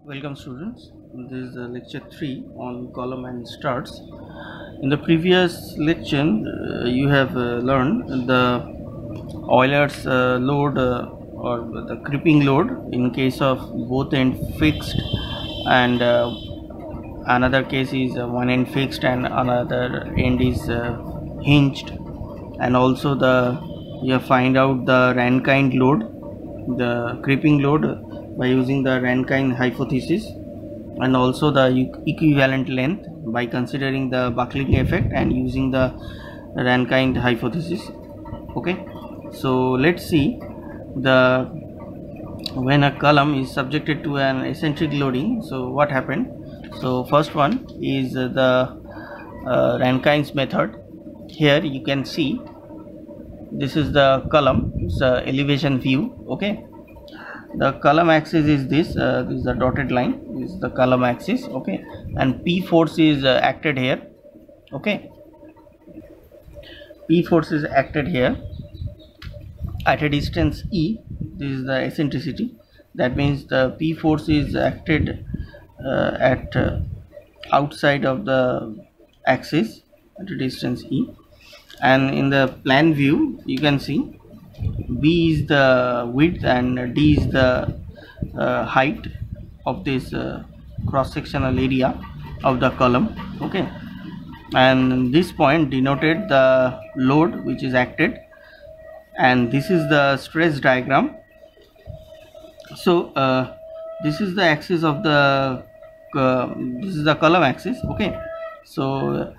Welcome students. This is lecture 3 on column and struts. In the previous lecture, you have learned the Euler's load or the creeping load in case of both end fixed and another case is one end fixed and another end is hinged, and also you have find out the Rankine load, the creeping load by using the Rankine hypothesis, and also the equivalent length by considering the buckling effect and using the Rankine hypothesis. Okay, so let's see the when a column is subjected to an eccentric loading, so what happened. So first one is the Rankine's method. Here you can see this is the column, it's a elevation view. Okay, the column axis is this is the dotted line, this is the column axis. Okay, and P force is acted here. Okay, P force is acted here at a distance E. This is the eccentricity, that means the P force is acted at outside of the axis at a distance E, and in the plan view you can see B is the width and D is the height of this cross sectional area of the column. Okay, and this point denoted the load which is acted, and this is the stress diagram. So this is the axis of the this is the column axis. Okay, so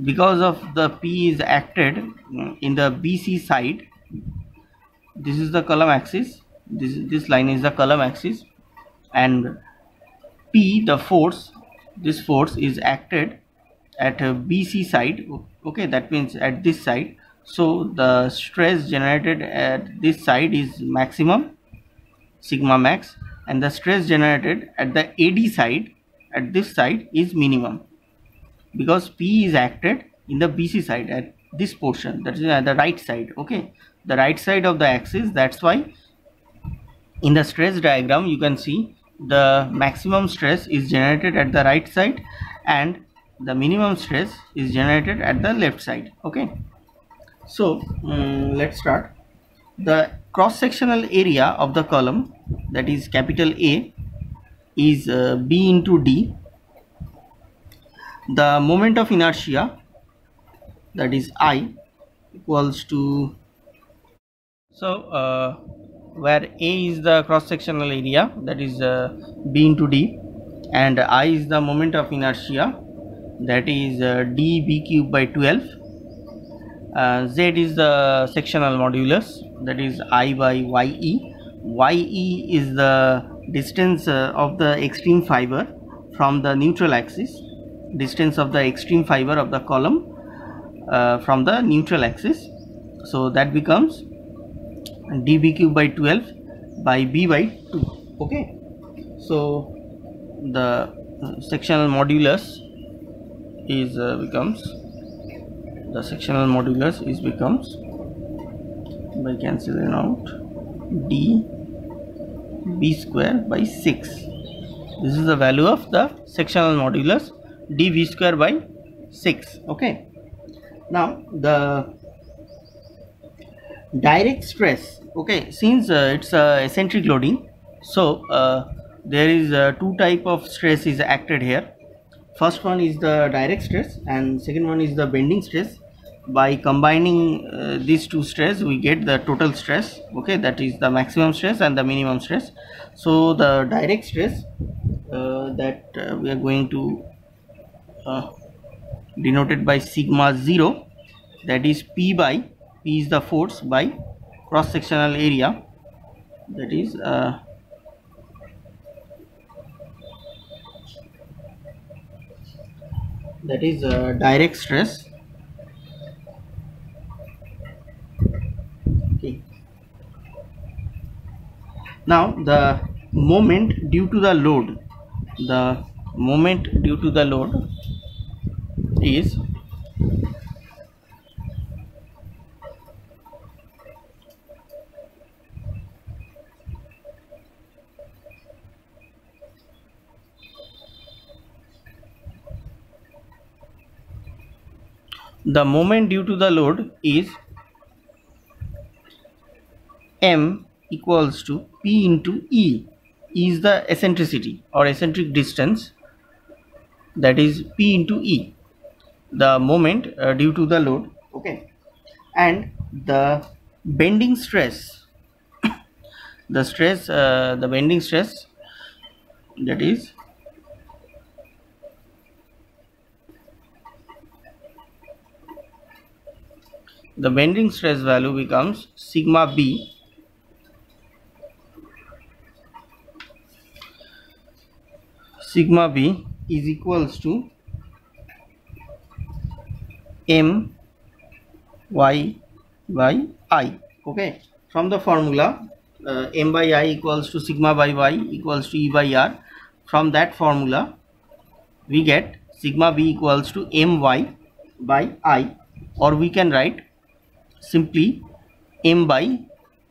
because of the P is acted in the BC side, this is the column axis, this line is the column axis, and P, the force, this force is acted at a BC side. Okay, that means at this side. So the stress generated at this side is maximum, sigma max, and the stress generated at the AD side, at this side, is minimum, because P is acted in the BC side at this portion, that is at the right side. Okay, the right side of the axis. That's why in the stress diagram you can see the maximum stress is generated at the right side and the minimum stress is generated at the left side. Okay, so let's start. The cross sectional area of the column, that is capital A, is B into D. The moment of inertia, that is I, equals to, so where A is the cross sectional area, that is B into D, and I is the moment of inertia, that is dB cube by 12. Z is the sectional modulus, that is I by YE. YE is the distance of the extreme fiber from the neutral axis, distance of the extreme fiber of the column from the neutral axis. So that becomes dB cube by 12 by B by 2. Okay, so the sectional modulus is becomes by cancelling out d b square by 6. This is the value of the sectional modulus, dv square by 6. Okay, now the direct stress. Okay, since it's eccentric loading, so there is two type of stress is acted here. First one is the direct stress and second one is the bending stress. By combining these two stress we get the total stress. Okay, that is the maximum stress and the minimum stress. So the direct stress that we are going to denoted by sigma 0, that is P is the force by cross sectional area, that is direct stress. Okay, now the moment due to the load, is the moment due to the load is m equals to p into e. E is the eccentricity or eccentric distance, that is p into e, the moment due to the load. Okay, and the bending stress, the bending stress, that is the bending stress value becomes sigma b. Sigma b is equals to m y by I. Okay, from the formula m by I equals to sigma by y equals to E by R. From that formula we get sigma b equals to my by I, or we can write simply m by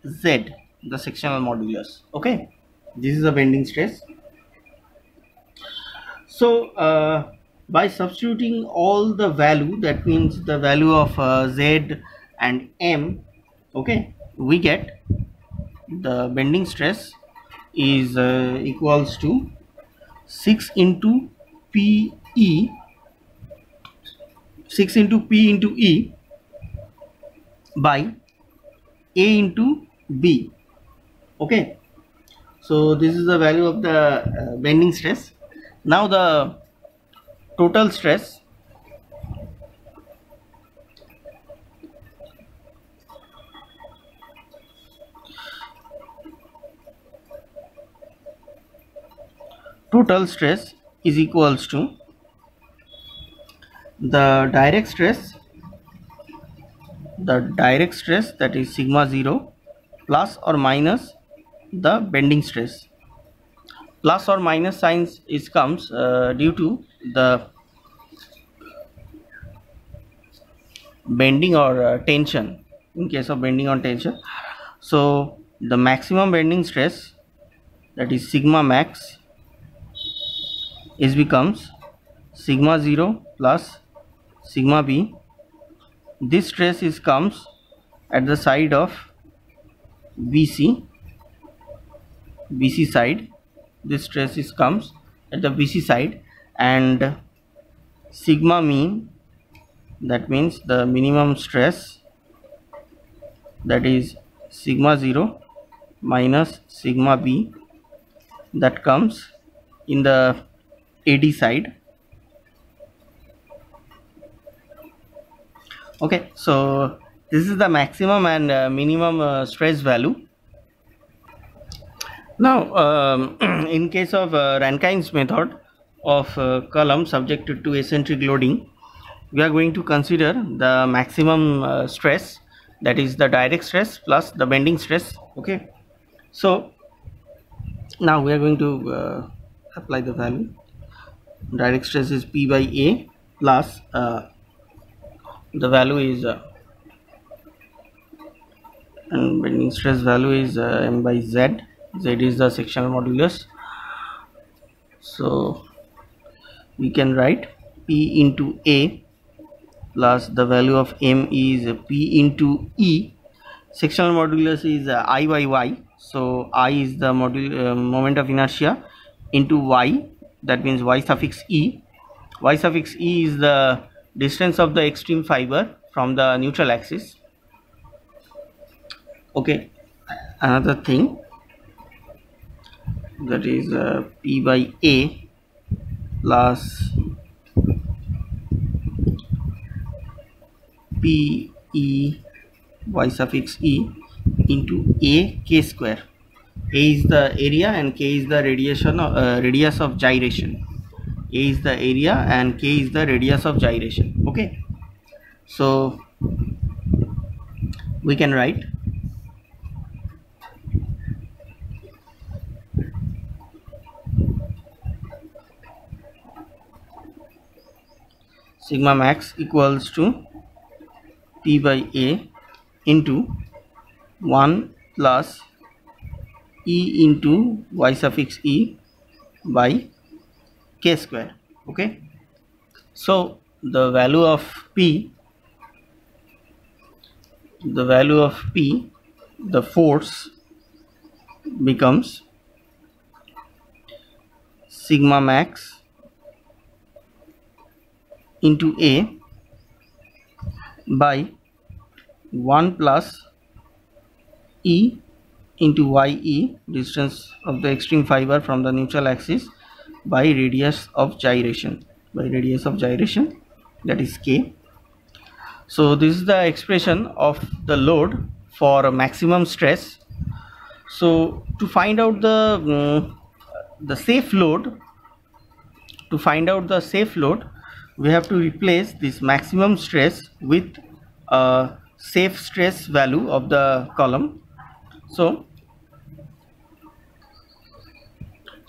z, the sectional modulus. Okay, this is the bending stress. So by substituting all the value, that means the value of z and m, okay, we get the bending stress is equals to 6 into p into e by a into b. Okay, so this is the value of the bending stress. Now the total stress, is equals to the direct stress, that is sigma 0 plus or minus the bending stress. Plus or minus signs is comes due to the bending or tension, in case of bending or tension. So the maximum bending stress, that is sigma max, is becomes sigma 0 plus sigma b. This stress is comes at the side of BC side. This stress is comes at the BC side, and sigma mean, that means the minimum stress, that is sigma 0 minus sigma b, that comes in the AD side. Okay, so this is the maximum and minimum stress value. Now in case of Rankine's method of column subjected to eccentric loading, we are going to consider the maximum stress, that is the direct stress plus the bending stress. Okay, so now we are going to apply the value. Direct stress is P by A plus the value is and bending stress value is m by z. Z is the sectional modulus, so we can write P into A plus the value of m is P into E. Sectional modulus is I by y, so I is the moment of inertia into y, that means y suffix e. Y suffix e is the distance of the extreme fiber from the neutral axis. Okay, another thing, that is P by A plus P E y suffix e into A k square. A is the area and k is the radius of gyration. A is the area and k is the radius of gyration. Okay, so we can write sigma max equals to P by A into 1 plus E into y suffix e by k square. Okay, so the value of P the value of P, the force, becomes sigma max into A by 1 plus E into YE, distance of the extreme fiber from the neutral axis, by radius of gyration, that is K. So this is the expression of the load for maximum stress. So to find out the safe load, we have to replace this maximum stress with a safe stress value of the column. So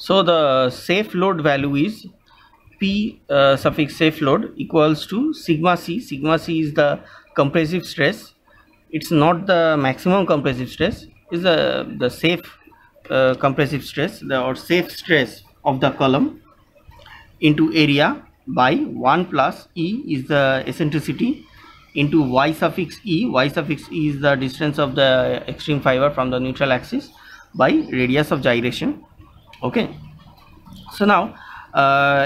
the safe load value is P suffix safe load equals to sigma C. Sigma C is the compressive stress. It's not the maximum compressive stress, is the safe compressive stress, or safe stress of the column, into area by 1 plus E is the eccentricity into Y suffix E. Y suffix E is the distance of the extreme fiber from the neutral axis by radius of gyration. Okay. So now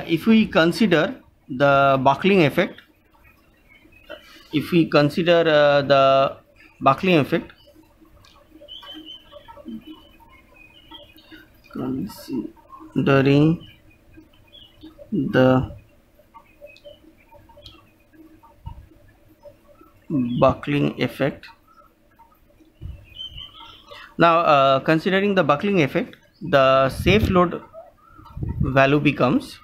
if we consider the buckling effect, considering the buckling effect. Now considering the buckling effect, the safe load value becomes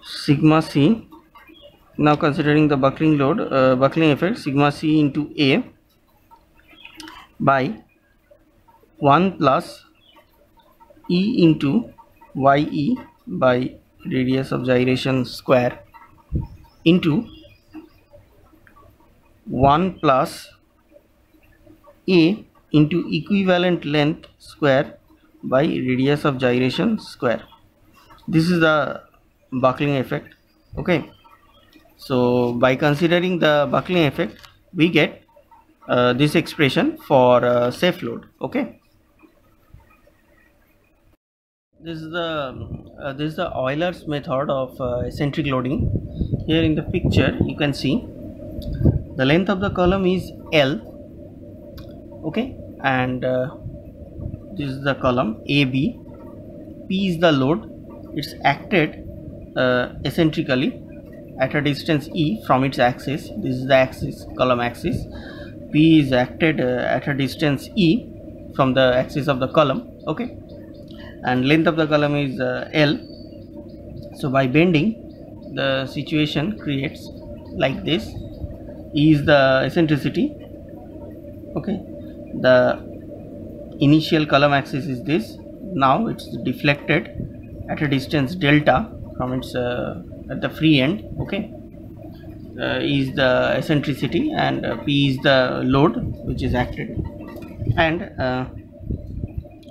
sigma C. Now considering the buckling effect, sigma C into A by 1 plus E into YE by radius of gyration square into 1 plus A into equivalent length square by radius of gyration square. This is the buckling effect. Okay. So by considering the buckling effect, we get this expression for safe load. Okay. This is the Euler's method of eccentric loading. Here in the picture you can see the length of the column is L. Okay, and this is the column AB. P is the load. It's acted eccentrically at a distance E from its axis. This is the axis, column axis. P is acted at a distance E from the axis of the column. Okay, and length of the column is L. So by bending, the situation creates like this. E is the eccentricity. Okay, the initial column axis is this. Now it's deflected at a distance delta from its at the free end. Okay, is the eccentricity, and P is the load which is acted, and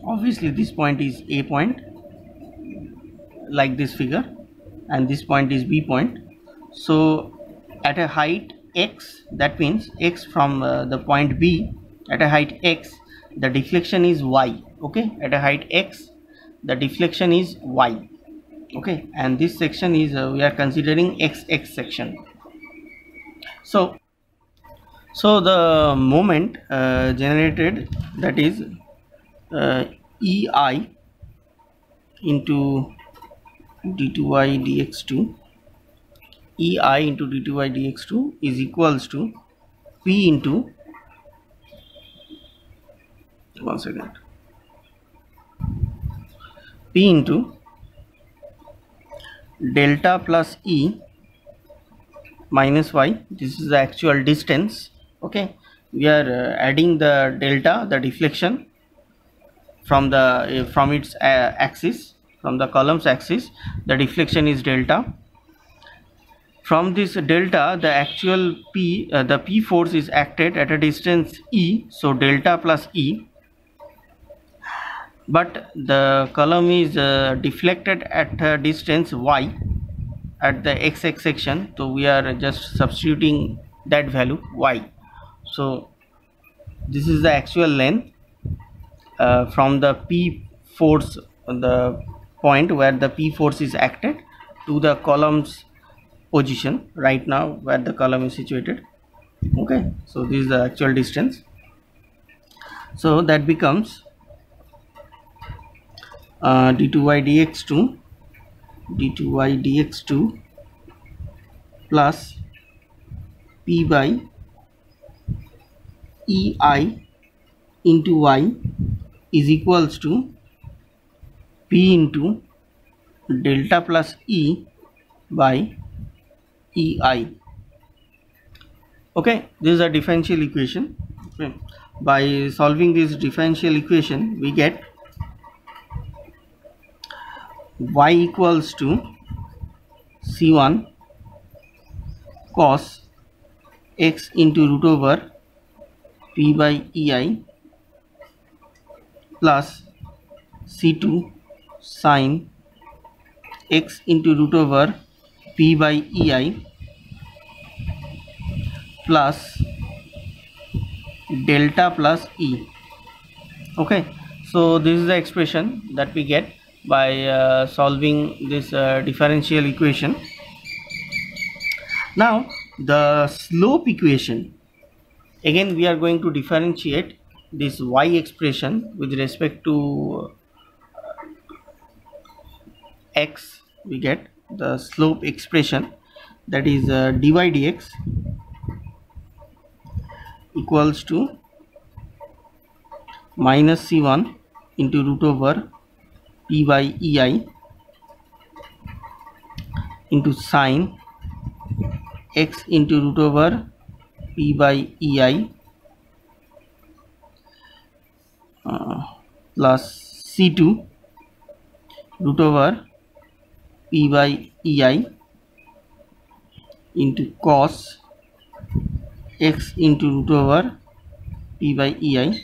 obviously this point is A point, like this figure, and this point is B point. So at a height x, that means x from the point B, at a height x, the deflection is y. Okay, at a height x, the deflection is y. Okay, and this section is we are considering xx section. So the moment generated, that is EI into d2y dx2, EI into d2y dx2 is equals to P into, one second, P into delta plus E minus y. This is the actual distance. Okay, we are adding the delta, the deflection from the from its axis, from the column's axis. The deflection is delta. From this delta, the actual P, the P force is acted at a distance E. So delta plus E but the column is deflected at a distance y at the x-axis section, so we are just substituting that value y. So this is the actual length from the P force, the point where the P force is acted, to the column's position right now where the column is situated. Okay, so this is the actual distance. So that becomes d2y dx2 plus P by EI into y is equals to P into delta plus E by EI. Okay, this is a differential equation. Okay. By solving this differential equation, we get y equals to C1 cos x into root over P by EI plus C2 sin x into root over P by EI plus delta plus E. Okay, so this is the expression that we get by solving this differential equation. Now the slope equation, again we are going to differentiate this y expression with respect to x. We get the slope expression, that is dy dx equals to minus C1 into root over P by EI into sine x into root over P by EI plus C2 root over P by EI into cos x into root over P by EI.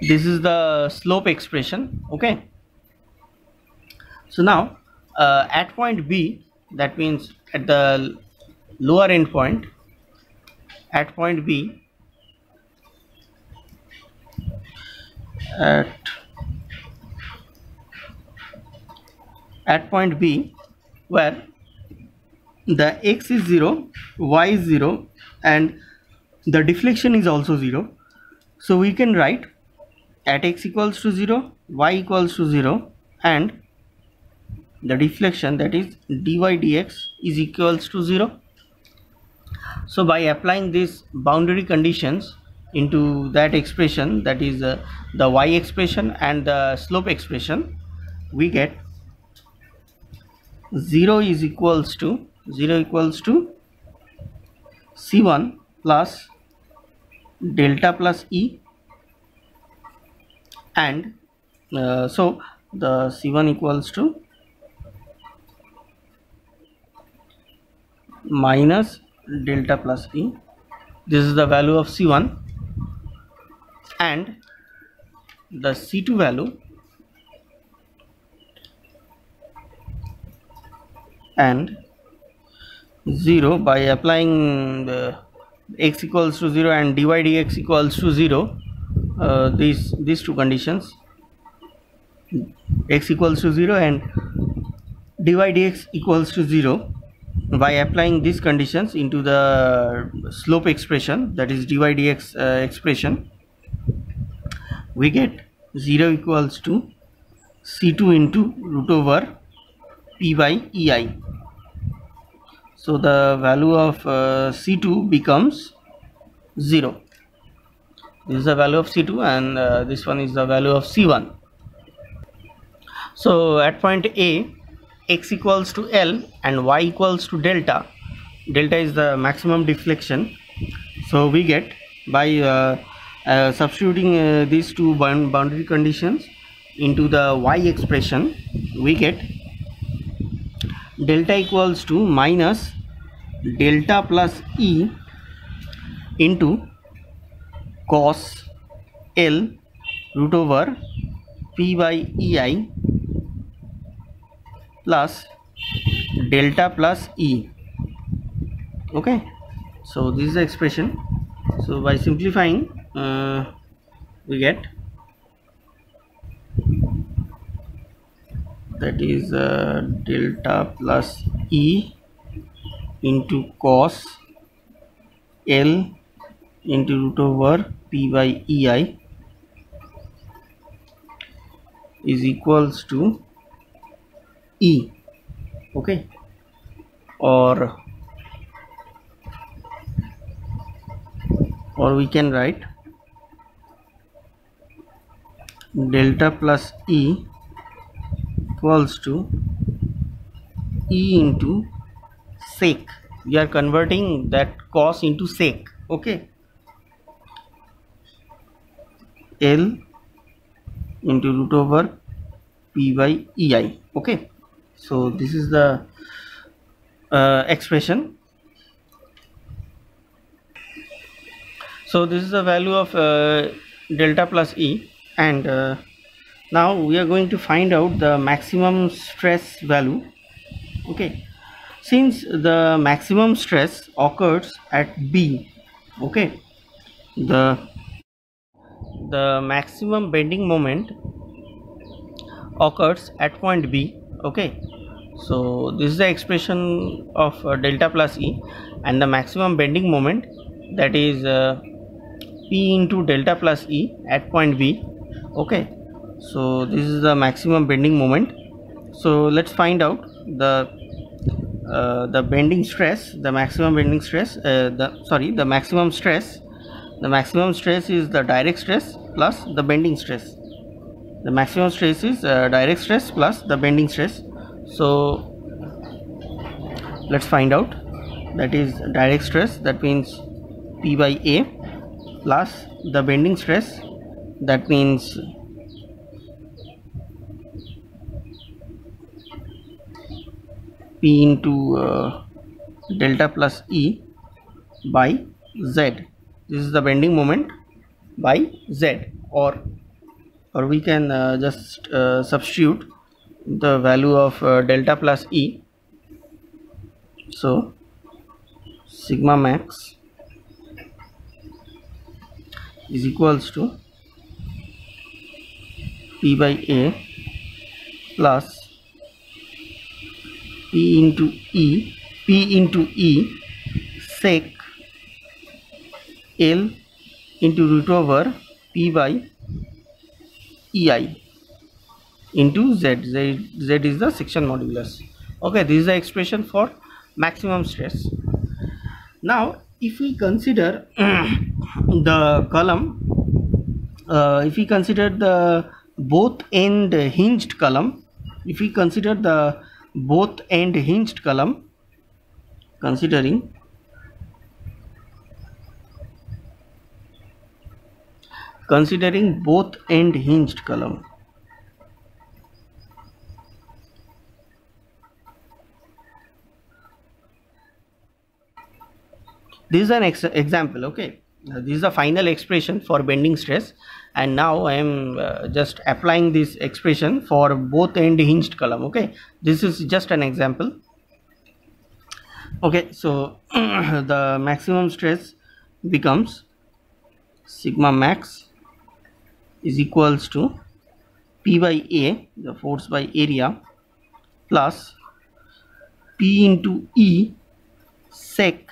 This is the slope expression. Okay, so now at point B, that means at the lower end point, at point B, at point B where the x is 0, y is 0 and the deflection is also 0, so we can write at x equals to 0, y equals to 0 and the deflection, that is dy dx, is equals to 0. So by applying these boundary conditions into that expression, that is the y expression and the slope expression, we get 0 equals to C1 plus delta plus E, and so the C1 equals to minus delta plus E. This is the value of C1, and the C2 value and 0 by applying the x equals to 0 and dy dx equals to 0, these two conditions, x equals to 0 and dy dx equals to 0, by applying these conditions into the slope expression, that is dy dx expression, we get 0 equals to C2 into root over P by EI. So the value of C2 becomes 0. This is the value of C2 and this one is the value of C1. So at point A, x equals to L and y equals to delta. Delta is the maximum deflection. So we get by substituting these two boundary conditions into the y expression, we get delta equals to minus delta plus E into cos L root over P by EI plus delta plus E. Okay, so this is the expression. So by simplifying we get that is delta plus E into cos L into root over P by EI is equals to E. Okay, or we can write delta plus E equals to E into sec. We are converting that cos into sec. Okay, L into root over P by EI. Okay, so this is the expression. So this is the value of delta plus E, and now we are going to find out the maximum stress value. Okay, since the maximum stress occurs at B, okay, the maximum bending moment occurs at point B. Okay, so this is the expression of delta plus E, and the maximum bending moment, that is P into delta plus E at point B. Okay, so this is the maximum bending moment. So let's find out the bending stress, the maximum bending stress, the maximum stress. The maximum stress is the direct stress plus the bending stress. The maximum stress is direct stress plus the bending stress. So let's find out. That is direct stress, that means P by A, plus the bending stress, that means P into delta plus E by Z. This is the bending moment by Z, or we can just substitute the value of delta plus E. So sigma max is equals to P by A plus P into E sec L into root over P by EI into Z. Z is the section modulus. Okay, this is the expression for maximum stress. Now if we consider the column, if we consider the both end hinged column, considering both end hinged column, this is an example. Okay, this is the final expression for bending stress, and now I am just applying this expression for both end hinged column. Okay, this is just an example. Okay, so the maximum stress becomes sigma max is equals to P by A, the force by area, plus P into E sec.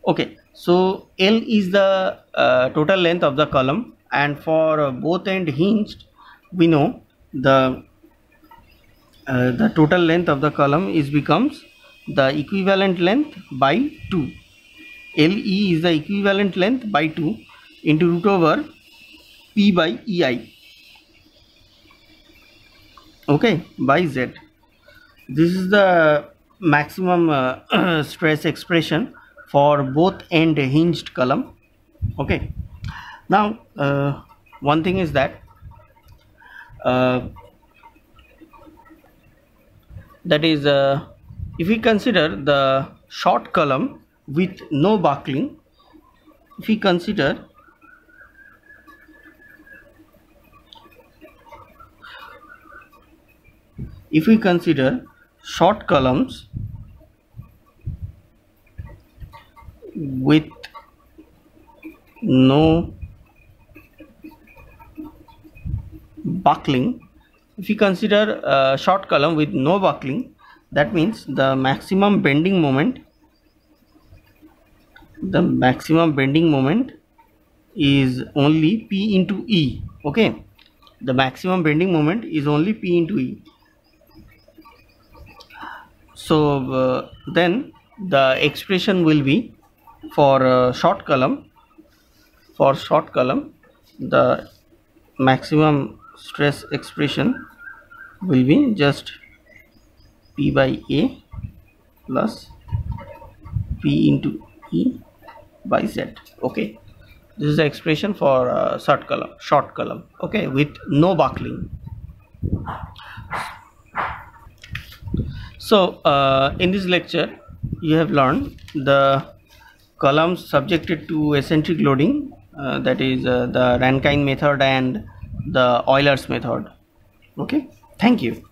Okay, so L is the total length of the column, and for both end hinged, we know the total length of the column becomes the equivalent length by 2. LE is the equivalent length by 2 into root over P by EI. Okay, by Z. This is the maximum stress expression for both end hinged column. Okay, now one thing is that if we consider the short column with no buckling, if we consider if we consider short columns with no buckling, if you consider a short column with no buckling, that means the maximum bending moment is only P into E. Okay, the maximum bending moment is only P into E. So then the expression will be for short column. For short column, the maximum stress expression will be just P by A plus P into E by Z. Okay, this is the expression for short column. Okay, with no buckling. So in this lecture you have learned the columns subjected to eccentric loading, that is the Rankine method and the Euler's method. Okay, thank you.